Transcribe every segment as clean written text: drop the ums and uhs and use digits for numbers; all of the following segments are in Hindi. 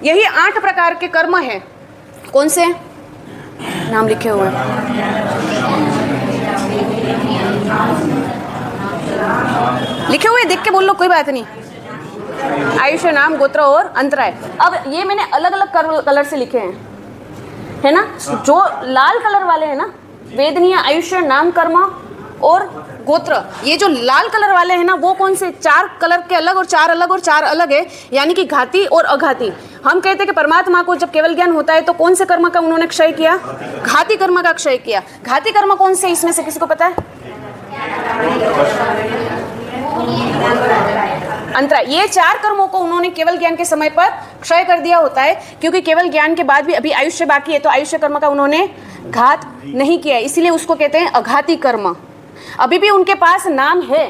यही 8 प्रकार के कर्म हैं। कौन से नाम लिखे हुए हैं? लिखे हुए देख के बोल लो, कोई बात नहीं। आयुष्य, नाम, गोत्र और अंतराय। अब ये मैंने अलग अलग कलर से लिखे हैं, है ना। जो लाल कलर वाले हैं ना, वेदनीय, आयुष्य, नाम, कर्म और गोत्र, ये जो लाल कलर वाले हैं ना, वो कौन से? 4 कलर के अलग और 4 अलग और 4 अलग है, यानी कि घाती और अघाती। हम कहते हैं कि परमात्मा को जब केवल ज्ञान होता है तो कौन से कर्म का उन्होंने क्षय किया? घाती कर्म का क्षय किया। घाती कर्म कौन से इसमें से किसी को पता है? अंतराय। ये 4 कर्मों को उन्होंने केवल ज्ञान के समय पर क्षय कर दिया होता है, क्योंकि केवल ज्ञान के बाद भी अभी आयुष्य बाकी है, तो आयुष्य कर्म का उन्होंने घात नहीं किया, इसीलिए उसको कहते हैं अघाती कर्म। अभी भी उनके पास नाम है,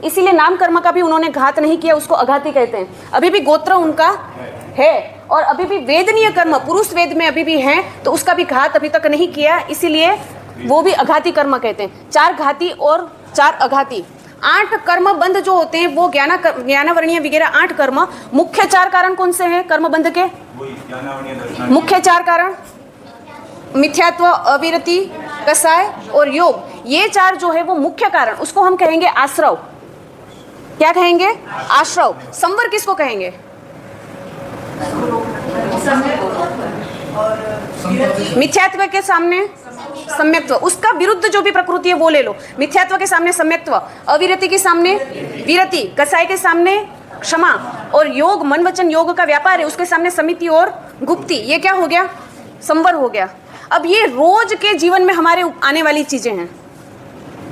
इसीलिए नाम कर्म का भी उन्होंने घात नहीं किया, उसको अघाती कहते हैं। अभी भी गोत्र उनका है, और अभी भी वेदनीय कर्म पुरुष वेद में अभी भी है, तो उसका भी घात अभी तक नहीं किया, इसीलिए वो भी अघाती कर्म कहते हैं। 4 घाती और 4 अघाती। 8 कर्म बंध जो होते हैं वो ज्ञानावर्णीय वगैरह 8 कर्म। मुख्य 4 कारण कौन से हैं कर्म बंध के? मुख्य 4 कारण मिथ्यात्व, अविरति, कसाय और योग। ये 4 जो है वो मुख्य कारण, उसको हम कहेंगे आश्रव। क्या कहेंगे? आश्रव। संवर किसको कहेंगे? मिथ्यात्व के सामने सम्यक्त्व, उसका विरुद्ध जो भी प्रकृति है वो ले लो। मिथ्यात्व के सामने सम्यक्त्व, अविरति के सामने विरति, कसाय के सामने क्षमा, और योग मन वचन योग का व्यापार है, उसके सामने समिति और गुप्ति। ये क्या हो गया? संवर हो गया। अब ये रोज के जीवन में हमारे आने वाली चीजें हैं।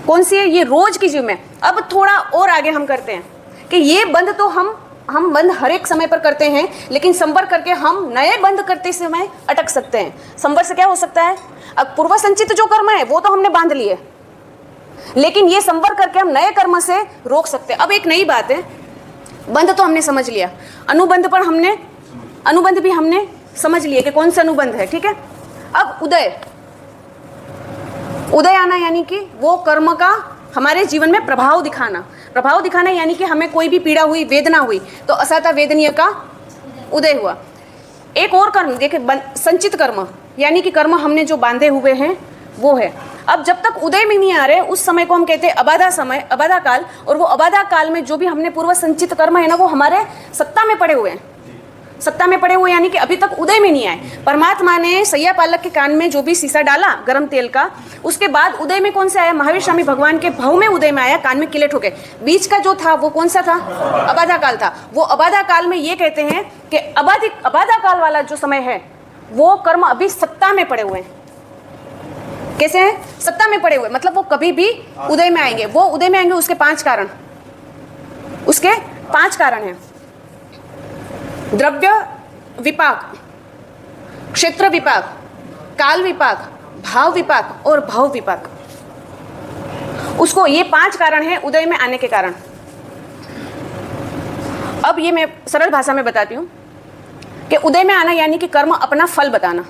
कौन सी है? ये रोज की जीवन में। अब थोड़ा और आगे हम करते हैं कि ये बंद तो हम बंद हर एक समय पर करते हैं, लेकिन संवर करके हम नए बंद करते समय अटक सकते हैं। संवर से क्या हो सकता है? अब पूर्व संचित जो कर्म है वो तो हमने बांध लिए, लेकिन ये संवर करके हम नए कर्म से रोक सकते हैं। अब एक नई बात है, बंध तो हमने समझ लिया, अनुबंध भी हमने समझ लिया कि कौन सा अनुबंध है, ठीक है। अब उदय आना, यानी कि वो कर्म का हमारे जीवन में प्रभाव दिखाना, यानी कि हमें कोई भी पीड़ा हुई, वेदना हुई, तो असाता वेदनीय का उदय हुआ। एक और कर्म देखिए, संचित कर्म, यानी कि कर्म हमने जो बांधे हुए हैं वो है। अब जब तक उदय में नहीं आ रहे, उस समय को हम कहते हैं अबाधा समय, अबाधा काल। और वो अबाधा काल में जो भी हमने पूर्व संचित कर्म है ना, वो हमारे सत्ता में पड़े हुए हैं, यानी कि अभी तक उदय में नहीं आए। परमात्मा ने सैया पालक के कान में जो भी शीशा डाला गर्म तेल का, उसके बाद उदय में कौन सा आया? महावीर स्वामी भगवान के भव में उदय में आया, कान में किलेट हो गए। बीच का जो था वो कौन सा था? अबाधा काल था। वो अबाधा काल में ये कहते हैं कि अबाधा काल वाला जो समय है वो कर्म अभी सत्ता में पड़े हुए हैं। कैसे हैं? सत्ता में पड़े हुए, मतलब वो कभी भी उदय में आएंगे। वो उदय में आएंगे, उसके 5 कारण हैं। द्रव्य विपाक, क्षेत्र विपाक, काल विपाक, भाव विपाक और भव विपाक। उसको ये 5 कारण हैं उदय में आने के कारण। अब ये मैं सरल भाषा में बताती हूँ कि उदय में आना यानी कि कर्म अपना फल बताना।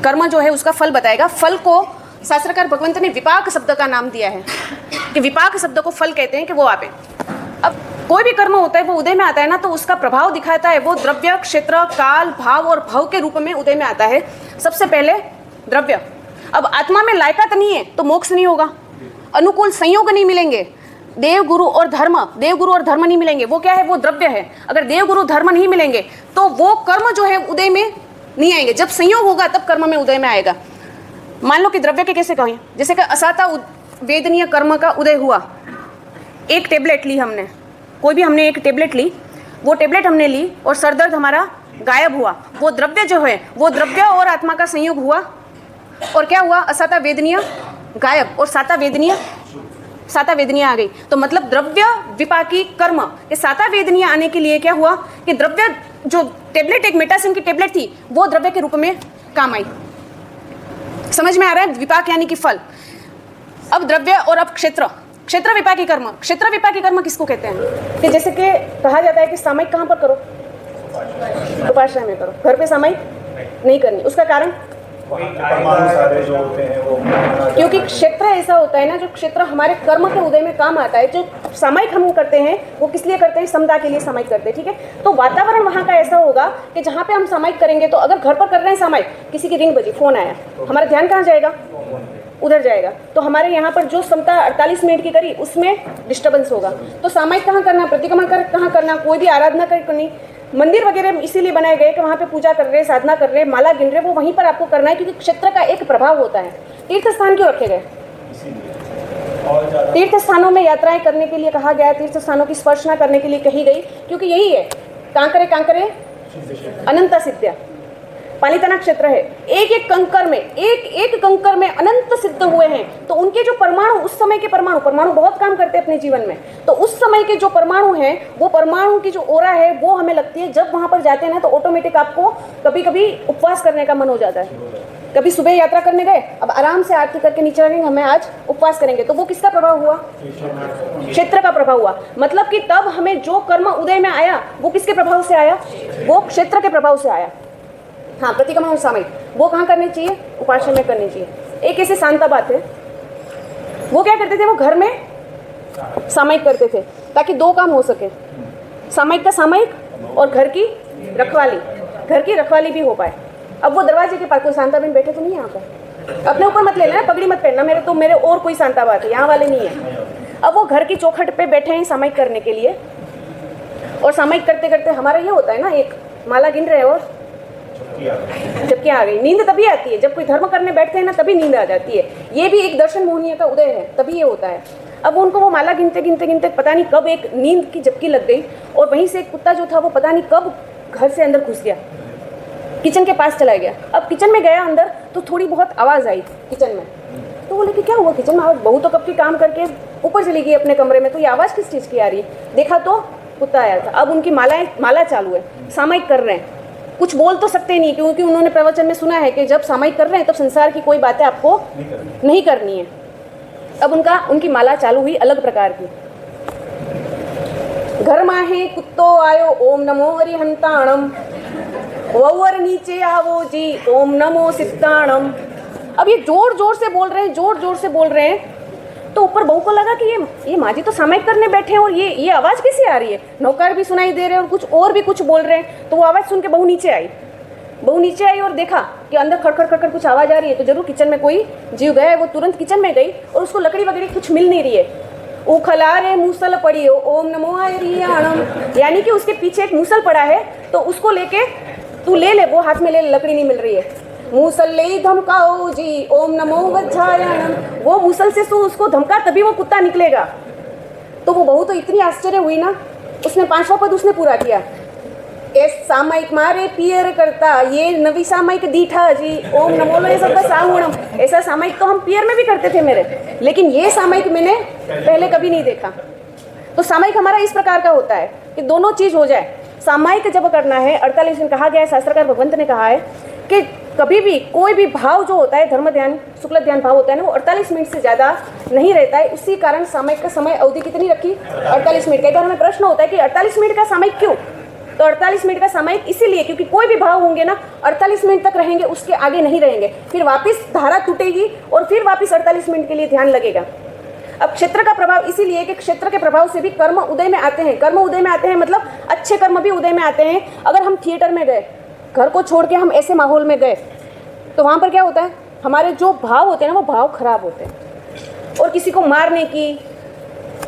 कर्म जो है उसका फल बताएगा। फल को शास्त्रकार भगवंत ने विपाक शब्द का नाम दिया है कि विपाक शब्द को फल कहते हैं कि वो आपे। अब कोई भी कर्म होता है वो उदय में आता है ना, तो उसका प्रभाव दिखाता है, वो द्रव्य, क्षेत्र, काल, भाव और भव के रूप में उदय में आता है। सबसे पहले द्रव्य। अब आत्मा में लायकात नहीं है तो मोक्ष नहीं होगा, अनुकूल संयोग नहीं मिलेंगे, देव गुरु और धर्म नहीं मिलेंगे। वो क्या है? वो द्रव्य है। अगर देव गुरु धर्म नहीं मिलेंगे तो वो कर्म जो है उदय में नहीं आएंगे। जब संयोग होगा तब कर्म में उदय में आएगा। मान लो कि द्रव्य के कैसे कहें, जैसे कि असाता वेदनीय कर्म का उदय हुआ। एक टेबलेट ली हमने, कोई भी हमने एक टेबलेट ली, वो टेबलेट हमने ली और सर दर्द हमारा गायब हुआ। वो द्रव्य जो है वो द्रव्य और आत्मा का संयोग हुआ, और क्या हुआ? असाता वेदनीय गायब और साता वेदनीय आ गई। तो मतलब द्रव्य विपाकी कर्म के साता वेदनीय आने के लिए क्या हुआ कि द्रव्य जो टेबलेट, एक मेटासिन की टेबलेट थी, वो द्रव्य के रूप में काम आई। समझ में आ रहा है? विपाक यानी कि फल। अब द्रव्य और अब क्षेत्र विपाकी कर्म किसको कहते हैं? कि जैसे कि कहा जाता है कि सामयिक कहाँ पर करो? उपाश्रय में करो। घर पे सामयिक नहीं करनी। उसका कारण परमाणु सारे जो होते हैं वो, क्योंकि क्षेत्र ऐसा होता है ना, जो क्षेत्र हमारे कर्म के उदय में काम आता है। जो सामयिक हम करते हैं वो किस लिए करते हैं? समता के लिए सामयिक करते हैं, ठीक है। तो वातावरण वहाँ का ऐसा होगा कि जहाँ पे हम सामयिक करेंगे, तो अगर घर पर कर रहे हैं सामयिक, किसी की रिंग बजी, फोन आया, हमारा ध्यान कहाँ जाएगा? उधर जाएगा। तो हमारे यहाँ पर जो समता 48 मिनट की करी उसमें डिस्टर्बेंस होगा। तो सामयिक कहाँ करना, प्रतिक्रमण कहाँ करना, कोई भी आराधना करनी, मंदिर वगैरह इसीलिए बनाए गए कि वहाँ पे पूजा कर रहे, साधना कर रहे, माला गिन रहे, वो वहीं पर आपको करना है, क्योंकि क्षेत्र का एक प्रभाव होता है। तीर्थ स्थान क्यों रखे गए? तीर्थ स्थानों में यात्राएं करने के लिए कहा गया, तीर्थ स्थानों की स्पर्शना करने के लिए कही गई, क्योंकि यही है कांकरे कांकरे अनंत सिद्ध पालितना क्षेत्र है। एक एक कंकर में अनंत सिद्ध हुए हैं। तो उनके जो परमाणु, उस समय के परमाणु बहुत काम करते हैं अपने जीवन में। तो उस समय के जो परमाणु हैं, वो परमाणु की जो ओरा है वो हमें लगती है। जब वहां पर जाते हैं ना, तो ऑटोमेटिक आपको कभी कभी उपवास करने का मन हो जाता है। कभी सुबह यात्रा करने गए, अब आराम से आरती करके नीचे लगेंगे, हमें आज उपवास करेंगे, तो वो किसका प्रभाव हुआ? क्षेत्र का प्रभाव हुआ। मतलब कि तब हमें जो कर्म उदय में आया वो किसके प्रभाव से आया? वो क्षेत्र के प्रभाव से आया। हाँ, प्रतिक्रमण और सामयिक वो कहाँ करनी चाहिए? उपासना में करनी चाहिए। एक ऐसे शांता बात है, वो क्या करते थे, वो घर में सामयिक करते थे ताकि दो काम हो सके, सामयिक का सामयिक और घर की रखवाली भी हो पाए। अब वो दरवाजे के पास कोई शांता बहन बैठे तो नहीं है यहाँ पर, अपने ऊपर मत ले लेना, पगड़ी मत पहनना, मेरे और कोई शांता बात है, यहाँ वाले नहीं है। अब वो घर की चौखट पे बैठे हैं सामयिक करने के लिए, और सामयिक करते करते हमारा ये होता है ना, एक माला गिन रहे और झपकी आ गई। नींद तभी आती है जब कोई धर्म करने बैठते हैं ना, तभी नींद आ जाती है। ये भी एक दर्शन मोहनीय का उदय है, तभी ये होता है। अब उनको वो माला गिनते पता नहीं कब एक नींद की झपकी लग गई, और वहीं से एक कुत्ता जो था वो पता नहीं कब घर से अंदर घुस गया, किचन के पास चला गया। अब किचन में गया अंदर, तो थोड़ी बहुत आवाज़ आई किचन में, तो बोले कि क्या हुआ किचन में आवाज़? बहू तो कब की काम करके ऊपर चली गई अपने कमरे में, तो ये आवाज़ किस चीज़ की आ रही है? देखा तो कुत्ता आया था। अब उनकी माला चालू है, सामयिक कर रहे हैं, कुछ बोल तो सकते नहीं, क्योंकि उन्होंने प्रवचन में सुना है कि जब सामयिक कर रहे हैं तब संसार की कोई बातें आपको नहीं करनी है। अब उनकी माला चालू हुई अलग प्रकार की। घर माहे कुत्तो आयो ओम नमो हरिहंताणम, ववर नीचे आवो जी ओम नमो सिद्धाणम। अब ये जोर से बोल रहे हैं, तो ऊपर बहू को लगा कि ये माँ जी तो सामयिक करने बैठे हैं, और ये आवाज़ कैसे आ रही है? नौकर भी सुनाई दे रहे हैं और भी कुछ बोल रहे हैं। तो वो आवाज़ सुन के बहू नीचे आई और देखा कि अंदर खड़खड़ कुछ आवाज़ आ रही है, तो जरूर किचन में कोई जीव गया है। वो तुरंत किचन में गई और उसको लकड़ी वगैरह कुछ मिल नहीं रही है। उखला रे मूसल पड़ी हो ओम नमो हरिहंताणम, यानी कि उसके पीछे एक मूसल पड़ा है, तो उसको लेके तू ले, वो हाथ में ले, लकड़ी नहीं मिल रही है। मूसल ले धमकाओ जी ओम नमो वज्रायणम, वो मूसल से तू उसको धमका, तभी वो कुत्ता निकलेगा। तो वो बहू तो इतनी आश्चर्य हुई ना, उसने 5वां पद उसने पूरा किया। ए सामयिक मारे पियर करता, ये नवी सामयिक दीठा जी ओम नमो लो, ये सब साहुणम। ऐसा सामयिक तो हम पियर में भी करते थे मेरे, लेकिन ये सामयिक मैंने पहले कभी नहीं देखा। तो सामयिक हमारा इस प्रकार का होता है कि दोनों चीज़ हो जाए। सामयिक जब करना है, 48 दिन कहा गया है, शास्त्रकार भगवंत ने कहा है कि कभी भी कोई भी भाव जो होता है, धर्म ध्यान शुक्ल ध्यान भाव होता है ना, वो 48 मिनट से ज़्यादा नहीं रहता है। उसी कारण सामयिक का समय अवधि कितनी रखी? 48 मिनट। कई बार हमें प्रश्न होता है कि 48 मिनट का सामयिक क्यों? तो 48 मिनट का सामयिक इसीलिए क्योंकि कोई भी भाव होंगे ना 48 मिनट तक रहेंगे, उसके आगे नहीं रहेंगे, फिर वापस धारा टूटेगी और फिर वापस 48 मिनट के लिए ध्यान लगेगा। अब क्षेत्र का प्रभाव इसीलिए कि क्षेत्र के प्रभाव से भी कर्म उदय में आते हैं। कर्म उदय में आते हैं मतलब अच्छे कर्म भी उदय में आते हैं। अगर हम थिएटर में गए, घर को छोड़ के हम ऐसे माहौल में गए, तो वहाँ पर क्या होता है, हमारे जो भाव होते हैं ना वो भाव खराब होते हैं। और किसी को मारने की,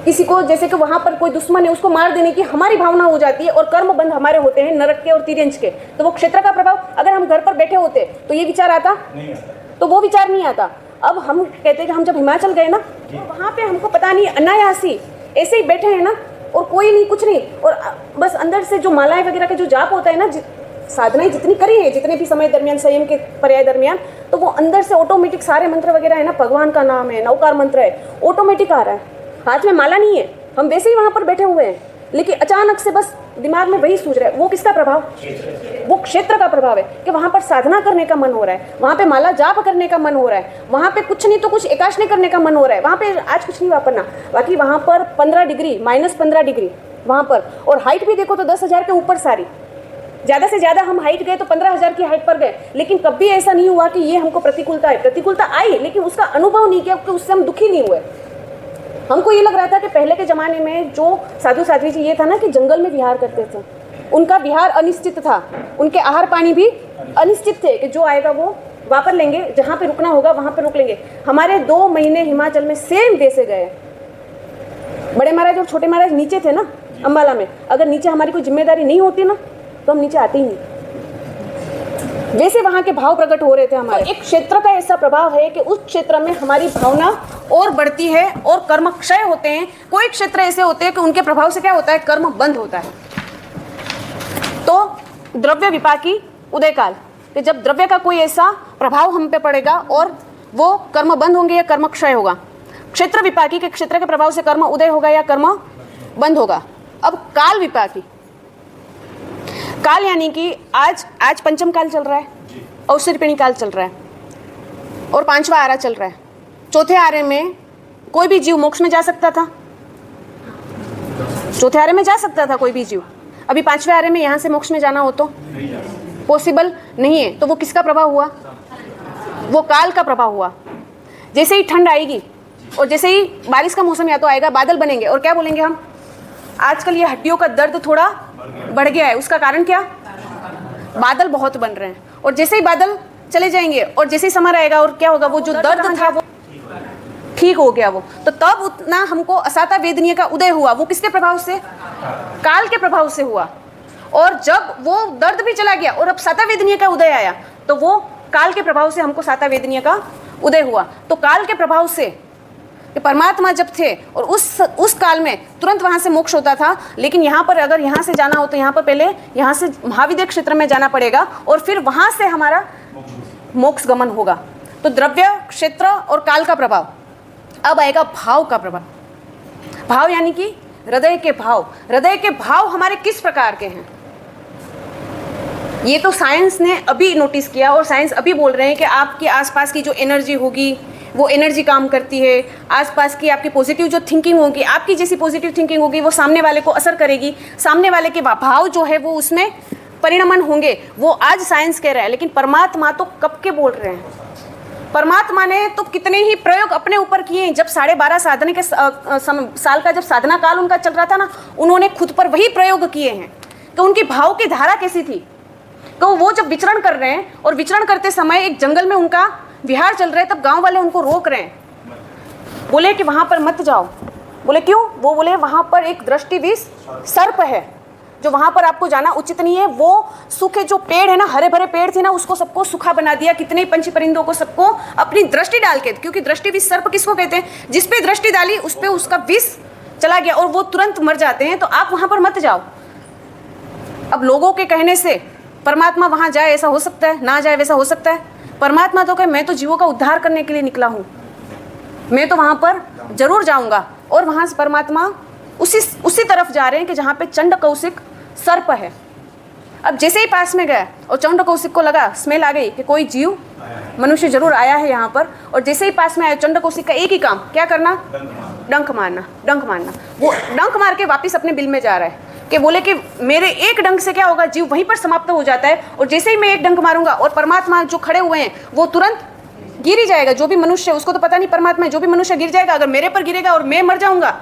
किसी को जैसे कि वहाँ पर कोई दुश्मन है उसको मार देने की हमारी भावना हो जाती है, और कर्म बंध हमारे होते हैं नरक के और तिर्यंच के। तो वो क्षेत्र का प्रभाव, अगर हम घर पर बैठे होते तो ये विचार आता नहीं, तो वो विचार नहीं आता। अब हम कहते हैं कि हम जब हिमाचल गए ना, तो वहाँ पे हमको पता नहीं अनायासी ऐसे ही बैठे हैं ना, और कोई नहीं कुछ नहीं, और बस अंदर से जो मालाएं वगैरह का जो जाप होता है ना, साधनाएं जितनी करी है, जितने भी समय दरमियान संयम के पर्याय दरमियान, तो वो अंदर से ऑटोमेटिक सारे मंत्र वगैरह है ना, भगवान का नाम है, नवकार मंत्र है, ऑटोमेटिक आ रहा है। हाथ में माला नहीं है, हम वैसे ही वहाँ पर बैठे हुए हैं, लेकिन अचानक से बस दिमाग में वही सूझ रहा है। वो किसका प्रभाव? वो क्षेत्र का प्रभाव है कि वहाँ पर साधना करने का मन हो रहा है, वहाँ पे माला जाप करने का मन हो रहा है, वहाँ पे कुछ नहीं तो कुछ एकाशनी करने का मन हो रहा है, वहाँ पे आज कुछ नहीं वापरना। बाकी वहाँ पर 15 डिग्री -15 डिग्री वहाँ पर, और हाइट भी देखो तो 10,000 के ऊपर सारी, ज़्यादा से ज़्यादा हम हाइट गए तो 15,000 की हाइट पर गए, लेकिन कभी ऐसा नहीं हुआ कि ये हमको प्रतिकूलता है। प्रतिकूलता आई लेकिन उसका अनुभव नहीं किया, क्योंकि उससे हम दुखी नहीं हुए। हमको ये लग रहा था कि पहले के ज़माने में जो साधु साध्वी जी ये था ना कि जंगल में विहार करते थे, उनका विहार अनिश्चित था, उनके आहार पानी भी अनिश्चित थे कि जो आएगा वो वापस लेंगे, जहाँ पे रुकना होगा वहाँ पे रुक लेंगे। हमारे 2 महीने हिमाचल में सेम वे से गए। बड़े महाराज और छोटे महाराज नीचे थे ना अम्बाला में, अगर नीचे हमारी कोई जिम्मेदारी नहीं होती ना तो हम नीचे आते ही नहीं। वैसे वहाँ के भाव प्रकट हो रहे थे हमारे। एक क्षेत्र का ऐसा प्रभाव है कि उस क्षेत्र में हमारी भावना और बढ़ती है और कर्म क्षय होते हैं। कोई क्षेत्र ऐसे होते हैं कि उनके प्रभाव से क्या होता है, कर्म बंद होता है। तो द्रव्य विपाकी उदय काल, कि जब द्रव्य का कोई ऐसा प्रभाव हम पे पड़ेगा और वो कर्म बंद होंगे या कर्म क्षय होगा। क्षेत्र विपाकी के क्षेत्र के प्रभाव से कर्म उदय होगा या कर्म बंद होगा। अब काल विपाकी, काल यानी कि आज पंचम काल चल रहा है, अवसरपिणी काल चल रहा है और 5वां आरा चल रहा है। चौथे आरे में कोई भी जीव मोक्ष में जा सकता था, चौथे आरे में जा सकता था कोई भी जीव। अभी 5वें आरे में यहाँ से मोक्ष में जाना हो तो पॉसिबल नहीं है। तो वो किसका प्रभाव हुआ, वो काल का प्रभाव हुआ। जैसे ही ठंड आएगी और जैसे ही बारिश का मौसम या तो आएगा, बादल बनेंगे और क्या बोलेंगे हम, आजकल ये हड्डियों का दर्द थोड़ा बढ़ गया है। उसका कारण क्या, बादल बहुत बन रहे हैं। और जैसे ही बादल चले जाएंगे और जैसे ही समर आएगा और क्या होगा, वो जो दर्द था वो ठीक हो गया। वो तो तब उतना हमको असाता वेदनीय का उदय हुआ। वो किसके प्रभाव से, काल के प्रभाव से हुआ। और जब वो दर्द भी चला गया और अब साता वेदनीय का उदय आया, तो वो काल के प्रभाव से हमको साता वेदनीय का उदय हुआ। तो काल के प्रभाव से कि परमात्मा जब थे और उस काल में तुरंत वहाँ से मोक्ष होता था, लेकिन यहाँ पर अगर यहाँ से जाना हो तो यहाँ पर पहले यहाँ से महाविद्य क्षेत्र में जाना पड़ेगा और फिर वहाँ से हमारा मोक्ष गमन होगा। तो द्रव्य, क्षेत्र और काल का प्रभाव। अब आएगा भाव का प्रभाव। भाव यानी कि हृदय के भाव। हृदय के भाव हमारे किस प्रकार के हैं, ये तो साइंस ने अभी नोटिस किया और साइंस अभी बोल रहे हैं कि आपके आसपास की जो एनर्जी होगी वो एनर्जी काम करती है। आसपास की आपकी पॉजिटिव जो थिंकिंग होगी, आपकी जैसी पॉजिटिव थिंकिंग होगी, वो सामने वाले को असर करेगी। सामने वाले के भाव जो है वो उसमें परिणमन होंगे। वो आज साइंस कह रहा है, लेकिन परमात्मा तो कब के बोल रहे हैं। परमात्मा ने तो कितने ही प्रयोग अपने ऊपर किए हैं। जब 12.5 साधना के साल का जब साधना काल उनका चल रहा था ना, उन्होंने खुद पर वही प्रयोग किए हैं। तो उनकी भाव की धारा कैसी थी, तो वो जब विचरण कर रहे हैं और विचरण करते समय एक जंगल में उनका विहार चल रहा है, तब गांव वाले उनको रोक रहे हैं, बोले कि वहां पर मत जाओ। बोले क्यों, वो बोले वहां पर एक दृष्टिविष सर्प है, जो वहां पर आपको जाना उचित नहीं है। वो सूखे जो पेड़ है ना, हरे भरे पेड़ थे ना, उसको सबको सूखा बना दिया। कितने पंछी परिंदों को सबको अपनी दृष्टि डाल के, क्योंकि दृष्टिविष सर्प किसको कहते हैं, जिस पे दृष्टि डाली उस पे उसका विष चला गया और वो तुरंत मर जाते हैं। तो आप वहां पर मत जाओ। अब लोगों के कहने से परमात्मा वहां जाए ऐसा हो सकता है, ना जाए वैसा हो सकता है। परमात्मा तो कहे मैं तो जीवों का उद्धार करने के लिए निकला हूँ, मैं तो वहाँ पर जरूर जाऊँगा। और वहाँ से परमात्मा उसी तरफ जा रहे हैं कि जहाँ पे चंड कौशिक सर्प है। अब जैसे ही पास में गया और चंड कौशिक को लगा, स्मेल आ गई कि कोई जीव मनुष्य जरूर आया है यहाँ पर। और जैसे ही पास में आया, चंड कौशिक का एक ही काम क्या करना, डंक मारना, डंक मारना। वो डंक मार के वापस अपने बिल में जा रहा है कि बोले कि मेरे एक डंक से क्या होगा, जीव वहीं पर समाप्त हो जाता है। और जैसे ही मैं एक डंक मारूंगा और परमात्मा जो खड़े हुए हैं वो तुरंत गिर ही जाएगा। जो भी मनुष्य, उसको तो पता नहीं परमात्मा है, जो भी मनुष्य गिर जाएगा। अगर मेरे पर गिरेगा और मैं मर जाऊंगा,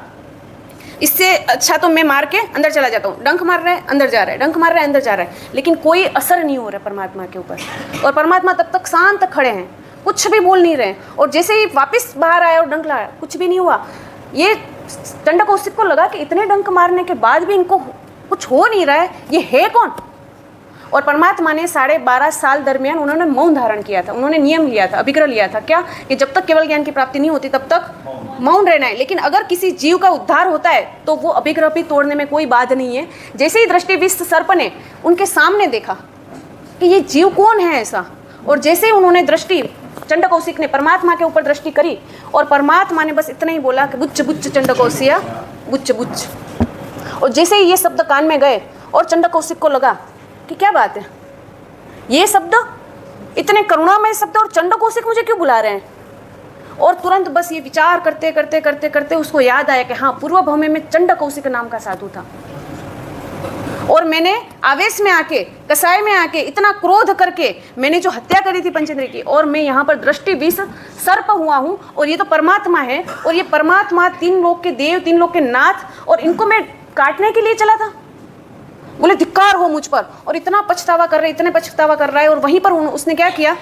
इससे अच्छा तो मैं मार के अंदर चला जाता हूँ। डंक मार रहा है, अंदर जा रहा है, डंक मार रहा है, अंदर जा रहा है, लेकिन कोई असर नहीं हो रहा है परमात्मा के ऊपर। और परमात्मा तब तक शांत खड़े हैं, कुछ भी बोल नहीं रहे। और जैसे ही वापस बाहर आया और डंक लाया, कुछ भी नहीं हुआ। ये चंड कौशिक को लगा कि इतने डंक मारने के बाद भी इनको कुछ हो नहीं रहा है, ये है कौन। और परमात्मा ने 12.5 साल दरमियान उन्होंने मौन धारण किया था। उन्होंने नियम लिया था, अभिग्रह लिया था, क्या कि जब तक केवल ज्ञान की प्राप्ति नहीं होती तब तक मौन रहना है। लेकिन अगर किसी जीव का उद्धार होता है तो वो अभिग्रह भी तोड़ने में कोई बात नहीं है। जैसे ही दृष्टिविष सर्प ने उनके सामने देखा कि ये जीव कौन है ऐसा, और जैसे ही उन्होंने दृष्टि, चंड कौशिक ने परमात्मा के ऊपर दृष्टि करी और परमात्मा ने बस इतना ही बोला कि बुच्च बुच्च चंड कौशिया बुच्च बुच्च। और जैसे ही ये शब्द कान में गए और चंड कौशिक को लगा कि क्या बात है, ये शब्द इतने करुणामय शब्द और चंड कौशिक मुझे क्यों बुला रहे हैं। और तुरंत बस ये विचार करते करते करते करते उसको याद आया कि हाँ, पूर्व भौमे में चंड कौशिक नाम का साधु था। और मैंने आवेश में आके, कसाय में आके, इतना क्रोध करके मैंने जो हत्या करी थी पंचेंद्र की, और मैं यहाँ पर दृष्टि विष सर्प हुआ हूँ, और ये तो परमात्मा है, और ये परमात्मा 3 लोक के देव, 3 लोक के नाथ, और इनको मैं काटने के लिए चला था। बोले धिक्कार हो मुझ पर, और इतना पछतावा कर रहे, इतने पछतावा कर रहा है। और वहीं पर उसने क्या किया,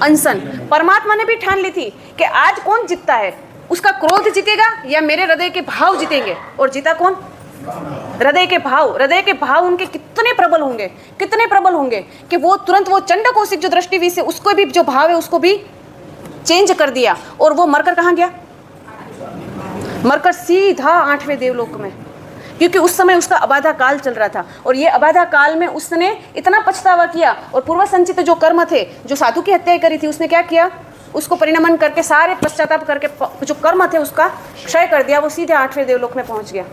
अनशन। परमात्मा ने भी ठान ली थी कि आज कौन जीतता है, उसका क्रोध जीतेगा या मेरे हृदय के भाव जीतेंगे। और जीता कौन, हृदय के भाव। हृदय के भाव उनके कितने प्रबल होंगे, कितने प्रबल होंगे कि वो तुरंत वो चंड कौशिक जो दृष्टि विष से उसको भी जो भाव है उसको भी चेंज कर दिया, और वो मरकर कहाँ गया, मरकर सीधा 8वें देवलोक में, क्योंकि उस समय उसका अबाधा काल चल रहा था। और ये अबाधा काल में उसने इतना पछतावा किया, और पूर्व संचित जो कर्म थे, जो साधु की हत्या करी थी, उसने क्या किया, उसको परिणमन करके सारे पश्चाताप करके जो कर्म थे उसका क्षय कर दिया। वो सीधे 8वें देवलोक में पहुंच गया।